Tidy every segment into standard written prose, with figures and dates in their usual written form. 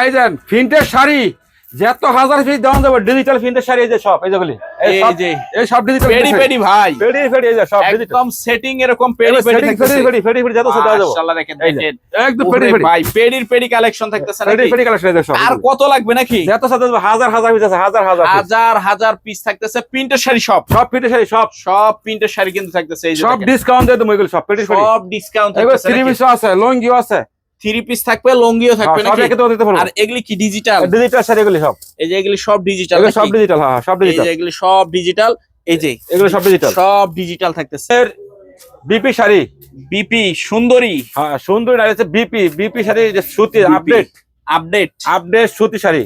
ভাইজান প্রিন্টের শাড়ি যত হাজার পিস দেওয়া যাবে ডিজিটাল প্রিন্টের শাড়ি এই যে সব এই যেগুলি এই সব ডিজিটাল পেডি পেডি ভাই পেডি এই যে সব একদম সেটিং এরকম পেডি পেডি যত সেটা দেবো মাশাআল্লাহ দেখেন একদম ভাই পেডি কালেকশন থাকতেছে নাকি পেডি কালেকশন এই যে সব আর কত লাগবে নাকি যত সাথে হাজার পিস আছে হাজার পিস থাকতেছে প্রিন্টের শাড়ি সব প্রিন্টের শাড়ি সব প্রিন্টের শাড়ি কিন্তু থাকতেছে এই যে সব ডিসকাউন্ট দিয়ে দেবো এগুলো সব পেডি সব ডিসকাউন্ট থাকতেছে থ্রি পিস আছে লুঙ্গিও আছে 3 পিস থাকবে লুঙ্গিও থাকবে নাকি আর এগুলি কি ডিজিটাল শাড়ি এগুলি সব এই যে এগুলি সব ডিজিটাল সব ডিজিটাল হ্যাঁ সব ডিজিটাল এই যে এগুলি সব ডিজিটাল এই যে এগুলো সব ডিজিটাল থাকতেছে বিপি শাড়ি বিপি সুন্দরী হ্যাঁ সুন্দরী না আছে বিপি শাড়ি যে সুতি আপডেট সুতি শাড়ি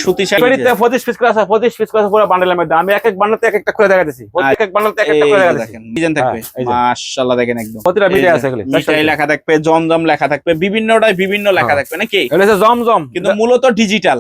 সুতি শাড়ি 25 পিস করে আছে 25 পিস করে পুরো বান্ডেলের মধ্যে আমি এক বান্ডেলতে এক একটা করে দেখাতেছি এক এক বান্ডেলতে এক একটা করে দেখাতেছি ডিজাইন থাকবে মাশাআল্লাহ দেখেন একদম প্রতিটা মিলে আছে এগুলি মিঠাই লেখা থাকবে জমজম লেখা থাকবে বিভিন্নটাই বিভিন্ন লেখা থাকবে নাকি এটা হচ্ছে জমজম কিন্তু মূলত ডিজিটাল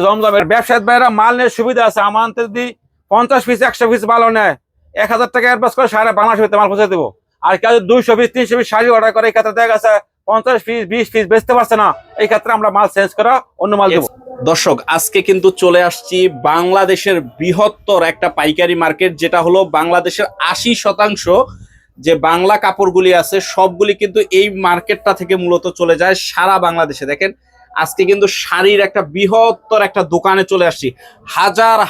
জমজমের ব্যবসায়ী ভাইরা মাল নিয়ে সুবিধা আছে আমাদের যদি 50 পিস 100 পিস মাল নেয় 1000 টাকা অ্যাডভান্স করে সারা বাংলাদেশে মাল পৌঁছে দেবো আর কেউ 200 পিস 300 পিস শাড়ি অর্ডার করে এই ক্ষেত্রে দেখা গেছে 50 পিস 20 পিস বেচতে পারছে না এই ক্ষেত্রে আমরা মাল চেঞ্জ করা অন্য মাল দেবো। দর্শক আজকে কিন্তু চলে আসছি বাংলাদেশের বৃহত্তর একটা পাইকারি মার্কেট যেটা হলো বাংলাদেশের 80% যে বাংলা কাপড়গুলি আছে সবগুলি কিন্তু এই মার্কেটটা থেকে মূলত চলে যায় সারা বাংলাদেশে। দেখেন আজকে কিন্তু শাড়ির একটা বৃহত্তর একটা দোকানে চলে আসছি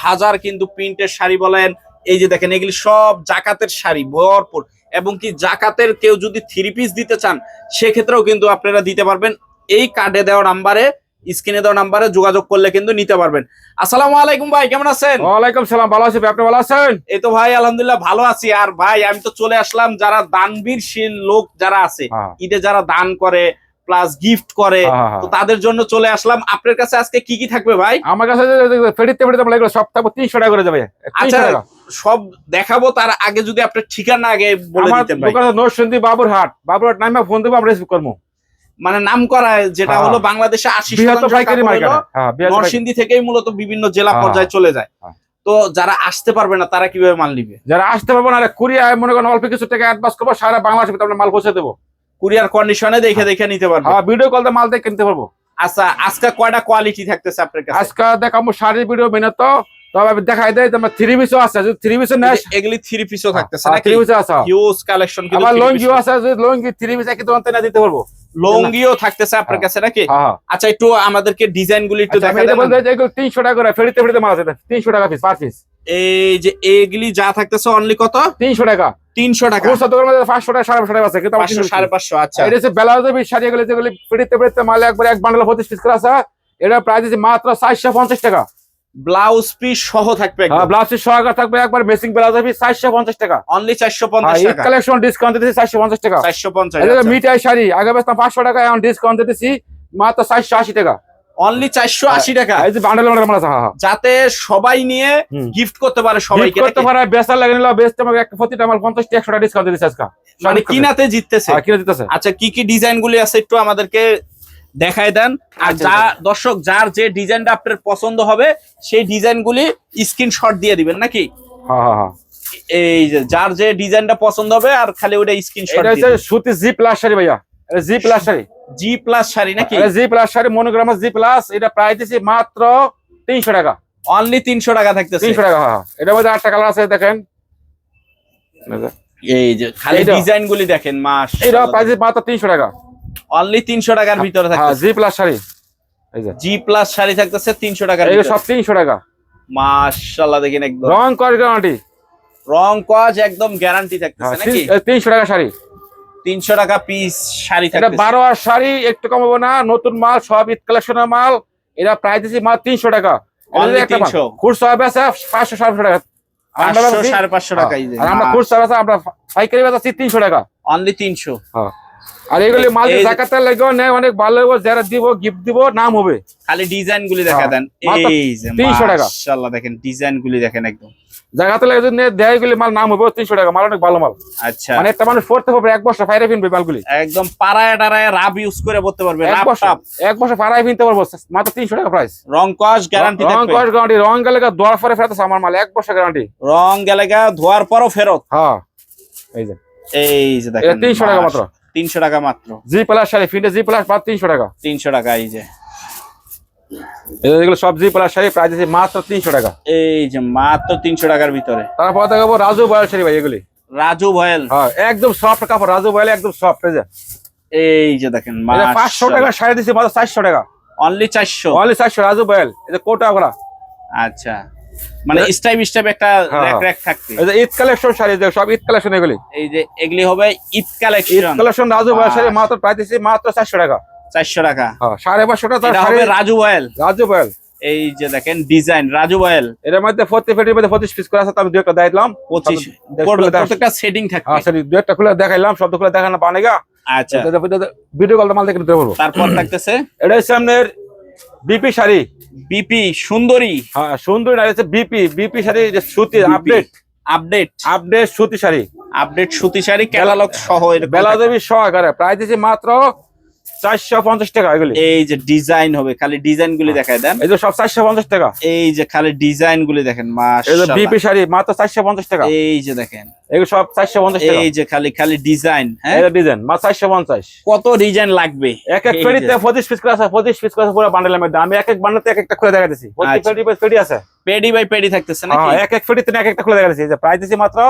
হাজার কিন্তু প্রিন্টের শাড়ি বলেন এই যে দেখেন এগুলি সব জাকাতের শাড়ি ভরপুর এবং কি জাকাতের কেউ যদি 3 পিস দিতে চান সেক্ষেত্রেও কিন্তু আপনারা দিতে পারবেন এই কার্ডে দেওয়া নাম্বারে স্ক্রিনে দেওয়া নাম্বারে যোগাযোগ করলে কিন্তু নিতে পারবেন। আসসালামু আলাইকুম ভাই কেমন আছেন? ওয়ালাইকুম সালাম ভালো আছি আপনি ভালো আছেন? এই তো ভাই আলহামদুলিল্লাহ ভালো আছি। আর ভাই আমি তো চলে আসলাম যারা দানবীরশীল লোক যারা আছে ঈদে যারা দান করে প্লাস গিফট করে তো তাদের জন্য চলে আসলাম। আপনার কাছে আজকে কি কি থাকবে ভাই? আমার কাছে ফেরিতে সব থাকবে 300 টাকা করে যাবে। আচ্ছা সব দেখাবো তার আগে যদি আপনার ঠিকানা আগে বলে দিতেন ভাই। আমার দোকান নরসিংদী বাবুরহাট নামে ফোন দেবো আমরা রিসিভ করবো। মানে নাম করা যেটা হলো বাংলাদেশে 80% নরসিংদী থেকেই মূলত বিভিন্ন জেলা পর্যায়ে চলে যায়। তো যারা আসতে পারবে না তারা কিভাবে মাল নিবে? যারা আসতে পারবে না কুরিয়ার মনে করেন অল্প কিছু টাকা অ্যাডভান্স করবো সারা বাংলাদেশে আমরা মাল পৌঁছে দেবো। কুরিয়ার কন্ডিশনে দেখে নিতে পারবে। ভিডিও কল দিয়ে মাল দেখে নিতে পারবো। আচ্ছা আজকে কয়টা কোয়ালিটি থাকতেছে আপনার কাছে? আজকে দেখাবো শাড়ি ভিডিও মেনে তো তবে আমি দেখাই দেই তোমার 3 পিসও আছে যদি 3 পিসও নেয় এগুলি 3 পিসও থাকতেছে নাকি? 3 পিস আছে হিউজ কালেকশন কিন্তু আবার লুঙ্গিও আছে যদি লুঙ্গি 3 পিস একই দোকান থেকে দিতে পারবো। লুঙ্গিও থাকতেছে আপনার কাছে নাকি? আচ্ছা একটু আমাদেরকে ডিজাইনগুলি একটু দেখাই দেন। বলতে যে 300 টাকা করে ফেরিতে মাল আছে 300 টাকা পিস পার পিস। এই যে এগুলি যা থাকতেছে অনলি কত? 300 টাকা 300 টাকা। কোর্স দোকানের মধ্যে 500 টাকা 550 টাকা আছে কিন্তু 500 550। আচ্ছা এটা হচ্ছে ব্লাউজের পিস শাড়ি যেগুলি ফেরিতে মাল একবার এক বান্ডেল 25 পিস করে আছে এটা প্রাইস আছে মাত্র 450 টাকা। ব্লাউজ পিস সহ থাকবে একদম? ব্লাউজ পিস সহ থাকবে একবার মেসিং ব্লাউজের পিস 450 টাকা অনলি 450 টাকা। কালেকশন ডিসকাউন্ট দিতেছি 450 টাকা 450। এটা মিঠাই শাড়ি আগে বেচতাম 500 টাকা এখন ডিসকাউন্ট দিতেছি মাত্র 480 টাকা অনলি 480 টাকা। এই যে বান্ডেল মাল আছে যাতে সবাই নিয়ে গিফট করতে পারে সবাইকে করতে পারে বেচার লাগে নিলো বেচতে আমাকে প্রতিটা মাল 50 100 টাকা ডিসকাউন্ট দিতেছি আজকে মানে কিনাতে জিততেছে। কিনা দিতেছে। আচ্ছা কি ডিজাইনগুলি আছে একটু আমাদেরকে দেখায় দেন। আর যা দর্শক যার যে ডিজাইনটা আপনার পছন্দ হবে সেই ডিজাইনগুলি স্ক্রিনশট দিয়ে দিবেন নাকি? এই যে যার যে ডিজাইনটা পছন্দ হবে আর খালি ওটা স্ক্রিনশট। এটা হচ্ছে সুতি জি প্লাস শাড়ি ভাইয়া এটা জি প্লাস শাড়ি জি প্লাস শাড়ি নাকি? এটা জি plus sari monogram G plus এটা প্রাইস দিছি মাত্র 300 টাকা অনলি 300 টাকা থাকতেছে 300 টাকা। এটার মধ্যে 8টা কালার আছে দেখেন এই যে খালি ডিজাইনগুলি দেখেন মাশাআল্লাহ এটা প্রাইস মাত্র 300 টাকা অনলি 300 টাকার ভিতরে থাকতেছে। জি প্লাস শাড়ি এই যে জি প্লাস শাড়ি থাকতেছে 300 টাকার এই ভিতরে সব 300 টাকা মাশাআল্লাহ দেখেন একদম রং কস গ্যারান্টি রং কস একদম গ্যারান্টি থাকতেছে নাকি? 300 টাকা শাড়ি 300 টাকা পিস শাড়ি এটা থাকতেছে। 12 আর শাড়ি একটু কমাবো না নতুন মাল সব ঈদ কালেকশনের মাল এটা প্রাইস দিছি মাত্র 300 টাকা অনলি 300 খুচরা হবে 500 700 টাকা 500 550 টাকা। আর আমরা খুচরা আছে আমরা পাইকারি বেচছি 300 টাকা অনলি 300। হ্যাঁ আর এগুলি মাল জাকাতের লাগেও নেয় অনেক ভালো হবে যারা দিব গিফট দিব নাম হবে। খালি ডিজাইনগুলি দেখা দেন এই যে 300 টাকা মাশাআল্লাহ দেখেন ডিজাইনগুলি দেখেন একদম জাকাতে লাগে যদি দেয় এগুলি মাল নাম হবে 300 টাকা মাল অনেক ভালো মাল। আচ্ছা মানে একটা মানুষ পড়তে হবে এক বছর ফাইরে কিনবে মালগুলি একদম পাড়ায় টাড়ায় রাব ইউজ করে পড়তে পারবে এক বছর ফাইরে কিনতে পারবো মাত্র 300 টাকা প্রাইস। রং কস গ্যারান্টি থাকবে? রং কস গ্যারান্টি রং গেলে ধোয়ার পরে ফেরত আছে আমার মাল 1 বছর গ্যারান্টি রং গেলে ধোয়ার পরও ফেরত। হ্যাঁ এই যে দেখেন 300 টাকা মাত্র 300 টাকা মাত্র। জি প্লাস শাড়ি ফিন্টে জি প্লাস মাত্র 300 টাকা 300 টাকা। এই যে এগুলো সবজি প্লাস শাড়ি প্রাইস আছে মাত্র 300 টাকা। এই যে মাত্র 300 টাকার ভিতরে। তারপর দেখাবো রাজু বয়াল শাড়ি ভাই, এগুলি রাজু ভয়েল। হ্যাঁ একদম সফট কাপড়, রাজু বয়াল একদম সফট। এই যে দেখেন 500 টাকা শাড়ি দিচ্ছি মাত্র 400 টাকা, অনলি 400। অনলি 400 রাজু বয়াল। এই যে কোটা করা, আচ্ছা মানে স্টাইপ স্টাইপ একটা র‍্যাক র‍্যাক থাকবে। এই যে ঈদ কালেকশন শাড়ি, যে সব ঈদ কালেকশন এগুলি। এই যে এগুলি হবে ঈদ ঈদ কালেকশন। কালেকশন রাজু বয়াল শাড়ি মাত্র প্রাইস দিচ্ছি মাত্র 400 টাকা। 400 টাকা। হ্যাঁ 550 টাকা এটা শাড়ি হবে রাজু ভয়েল। রাজু বয়াল। এই যে দেখেন ডিজাইন রাজু ভয়েল। এর মধ্যে 40 ফিটের মধ্যে 25 পিস করে আছে, আমি দুই একটা দেখাইলাম। 25 প্রত্যেকটা সেটিং থাকবে। হ্যাঁ শাড়ি দুই একটা খুলে দেখাইলাম, সব খুলে দেখানো পানেগা। আচ্ছা ভিডিও কলটা মাল দেখে নিতে পারবো। তারপর থাকতেছে এটা হচ্ছে আপনার বিপি শাড়ি, বিপি সুন্দরী। হ্যাঁ সুন্দর না, হচ্ছে বিপি, বিপি শাড়ি যে সুতি আপডেট, আপডেট আপডেট সুতি শাড়ি, আপডেট সুতি শাড়ি ক্যাটালগ সহ এরকম বেলা থাকবে। দেবী সহকারে প্রাইস দিচ্ছি মাত্র 450 টাকা। এগুলি এই যে ডিজাইন হবে, খালি ডিজাইন গুলি দেখায় দেন। এই যে সব 450 টাকা। এই যে খালি ডিজাইন গুলি দেখেন এই যে মাশাআল্লাহ। বিপি শাড়ি মাত্র 450 টাকা। এই যে দেখেন এগুলো সব 450 টাকা। এই যে খালি খালি ডিজাইন। হ্যাঁ এই যে ডিজাইন মাত্র 450। কত ডিজাইন লাগবে? এক এক এই ফেরিতে যে 25 পিস করে আছে, 25 পিস করে আছে পুরো বান্ডেলের মধ্যে। আমি এক এক বান্ডেলতে এক একটা খুলে দেখাইতেছি। 25 আচ্ছা। ফেরি আছে। পেডি বাই পেডি থাকতেছে নাকি? হ্যাঁ এক এক ফেরিতে এক একটা খুলে দেখাইতেছি। এই যে প্রাইস দিচ্ছি মাত্র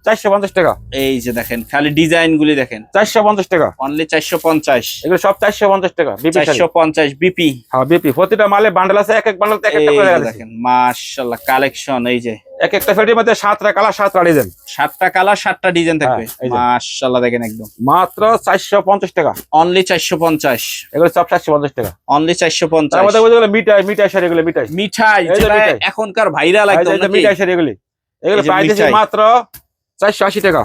450 টাকা। এই যে দেখেন খালি ডিজাইন গুলি দেখেন 450 টাকা। অনলি 450। এগুলো সব 450 টাকা বিপি শাড়ি। 450 বিপি। হ্যাঁ বিপি, প্রতিটা মালে বান্ডেল আছে, এক এক বান্ডেলতে এক একটা এই খুলে যে দেখাইতেছি। দেখেন মাশাআল্লাহ কালেকশন। এই যে এক একটা ফেরির মধ্যে 7টা কালার 7টা ডিজাইন, 7টা কালার 7টা ডিজাইন থাকবে। হ্যাঁ, এই যে। মাশাআল্লাহ দেখেন একদম মাত্র 450 টাকা। অনলি 450। এগুলো সব 450 টাকা। অনলি তার 450। মধ্যে এগুলো মিঠাই, মিঠাই শাড়ি, এগুলো মিঠাই, মিঠাই এই যে যেটা মিঠাই। এখনকার ভাইরাল এই একদম যে নাকি? মিঠাই শাড়ি এগুলি, এগুলো এই যে প্রাইস দিচ্ছি মিঠাই। মাত্র 480 টাকা।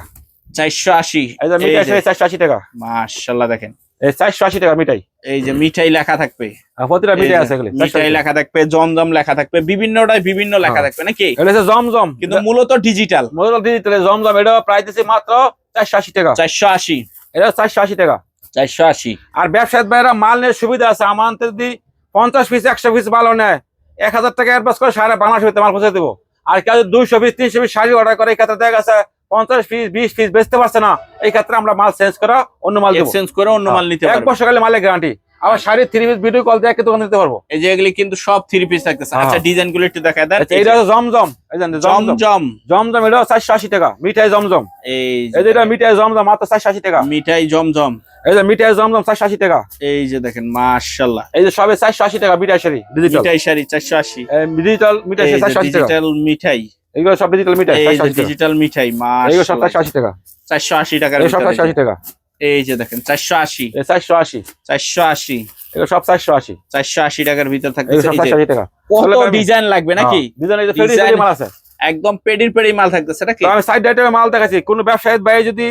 480। এই যে মিঠাই শাড়ি 480 টাকা। মাশাআল্লাহ দেখেন এই 480 টাকা মিঠাই। এই যে মিঠাই লেখা থাকবে। আর প্রতিটা এই মিঠাই যে আছে এগুলি। মিঠাই লেখা থাকবে, জমজম লেখা থাকবে, বিভিন্নটাই বিভিন্ন লেখা হ্যাঁ। থাকবে নাকি? এটা হচ্ছে জমজম, কিন্তু মূলত ডিজিটাল। মোবাইল ডিজিটাল জমজম। এটা প্রাইস দিচ্ছি মাত্র 480 টাকা। 480। এটা 480 টাকা। 480। আর ব্যবসায়ী ভাইরা মাল নিয়ে সুবিধা আছে, আমাদের যদি 50 পিস 100 পিস ভালো নেয় 1000 টাকা অ্যাডভান্স করে সারা বাংলাদেশ ভিতরে মাল পৌঁছে দেবো। আর কেউ 200 পিস 300 পিস শাড়ি অর্ডার করে, এই ক্ষেত্রে দেখা গেছে 50 পিস 20 পিস বেচতে পারছে না, এই ক্ষেত্রে আমরা মাল চেঞ্জ করা অন্য মাল দেবো। এক্সচেঞ্জ করে অন্য মাল নিতে এক পারবে। বছর গেলে মালের গ্যারান্টি। আবার শাড়ি 3 পিস ভিডিও কল দিয়ে দোকান দিতে পারবো। এই যে এগুলি কিন্তু সব 3 পিস থাকতেছে। হ্যাঁ। আচ্ছা ডিজাইন গুলো একটু দেখায় দেন। আচ্ছা এটা হচ্ছে জমজম, এই যে জমজম, জমজম। জমজম এটা 480 টাকা। মিঠাই জমজম, এই এই যে এটা মিঠাই জমজম মাত্র 480 টাকা। মিঠাই জমজম। এই যে মিঠাই জমজম 480 টাকা। এই যে দেখেন মাশাআল্লাহ এই যে সবে 480 টাকা মিঠাই শাড়ি ডিজিটাল। মিঠাই শাড়ি 480। ডিজিটাল মিঠাই এই যে 480 টাকা। ডিজিটাল মিঠাই। এগুলো সব ডিজিটাল মিঠাই এই যে 480 টাকা। ডিজিটাল মিঠাই এগুলো সব মাশাআল্লাহ 480 টাকা। 480 টাকার এগুলো সব ভিতরে। 480 টাকা। এই যে দেখেন 480। এই 480, 480। এগুলো সব 480। 480 টাকার ভিতর এগুলো থাকতেছে। সব এই যে 480 টাকা। কত ডিজাইন লাগবে নাকি? ডিজাইন এই যে ফেরি Design- মাল আছে। একদম পেডির পেডি মাল থাকতেছে নাকি? তো আমি সাইড আইটেমে মাল দেখাচ্ছি। কোন ব্যবসায়ী ভাই যদি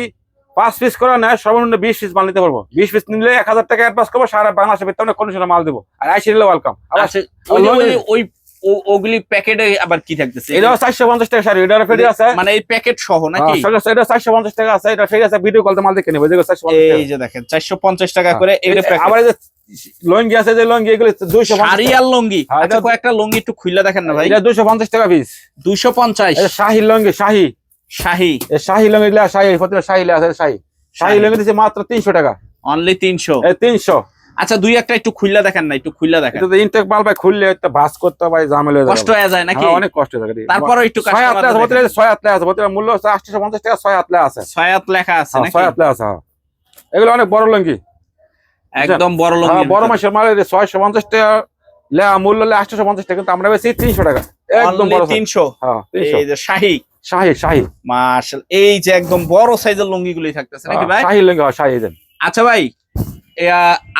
5 পিস করে নেয় সর্বনিম্ন 20 পিস মাল নিতে পারবো। 20 পিস নিলে 1000 টাকা অ্যাডভান্স করবো, সারা বাংলাদেশের ভিতরে কন্ডিশনে মাল দেবো। আর আইসি নিলে ওয়েলকাম। আবার আচ্ছা, ওই ওগুলি প্যাকেটে আবার কি থাকতেছে? এটাও 450 টাকা শাড়ি, এটার ফেরি আছে। মানে এই প্যাকেট সহ নাকি? এটা 450 টাকা আছে, এটা ফেরি আছে, ভিডিও কলতে মাল দেখে নেবো। যেগুলো 450 এই যে দেখেন 450 টাকা করে এগুলো প্যাকেট। আবার এই যে লঙ্গি আছে, যে লঙ্গি এগুলো 250 শাড়ি আর লুঙ্গি। হ্যাঁ, আচ্ছা এটা- কয়েকটা লুঙ্গি একটু খুইলা দেখেন না ভাই। এটা 250 টাকা পিস। 250। এটা শাহী লঙ্গি, শাহী, শাহী। এই শাহী লঙ্গি লা শাহী, প্রতিটা শাহী লা আছে শাহী। শাহী লঙ্গি দিচ্ছে মাত্র 300 টাকা। অনলি 300। এই 300। আচ্ছা দুই একটা একটু খুইলা দেখেন না, একটু খুইলা দেখেন। এটা তো ইনটেক মাল ভাই, খুললে একটা ভাঁজ করতে ভাই ঝামেলা হয়ে যাবে। কষ্ট হয়ে যায় নাকি? হ্যাঁ, অনেক কষ্ট হয়ে যায়। তারপরও একটু 6 হাত আছে, প্রতিটা 6 হাত আছে, প্রতিটা মূল্য হচ্ছে 850 টাকা, 6 হাত আছে। ছয়াত লেখা আছে হ্যাঁ, নাকি? 6 হাত আছে। হ্যাঁ, এগুলো অনেক বড় লঙ্গি, একদম বড় হ্যাঁ, লুঙ্গি। বড় মাসের মাল 650 টাকা মূল্য হলে 850 টাকা, কিন্তু আমরা বেশি 300 টাকা। একদম বড় size। 300। হ্যাঁ, এই 300 যে শাহী। শাহী, শাহী, মাশাআল্লাহ এই যে একদম বড় সাইজের লুঙ্গি গুলি থাকতেছে নাকি ভাই? শাহী লঙ্গি, হ্যাঁ শাহী দেন। আচ্ছা ভাই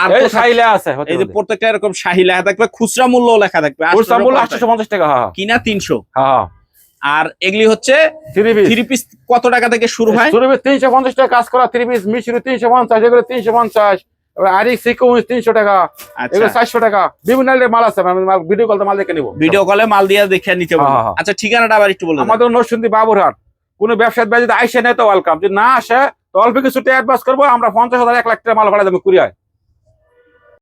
আর এই কোথায়- শাহী লে আছে, এই যে প্রত্যেকটা এরকম শাহী লেখা থাকবে, খুচরা মূল্য লেখা থাকবে। খুচরা মূল্য 850 850 টাকা। হ্যাঁ, কিনা 300। হ্যাঁ, আর এগুলি হচ্ছে 3 পিস। 3 পিস কত টাকা থেকে শুরু হয়? শুরু 350 টাকা কাজ করা 3 পিস, মিশরি 350, এগুলো 350, আরি সিকুয়েন্স 300 টাকা, আচ্ছা এগুলো 400 টাকা। বিভিন্ন মাল আছে, আমি মাল ভিডিও কলতে মাল দেখে নিবো। ভিডিও কলে মাল দিয়ে দেখে নিতে পারবো। হ্যাঁ, হ্যাঁ। আচ্ছা ঠিকানাটা আবার একটু বলুন। আমাদের নরসিংদী বাবুরহাট। কোন ব্যবসায়ী ভাই যদি আইসে নেয় তো ওয়েলকাম, যদি না আসে তো অল্প কিছু টাকা অ্যাডভান্স করবো, আমরা 50,000 1 লাখ টাকা মাল ভাড়া দেবো কুরিয়ায়।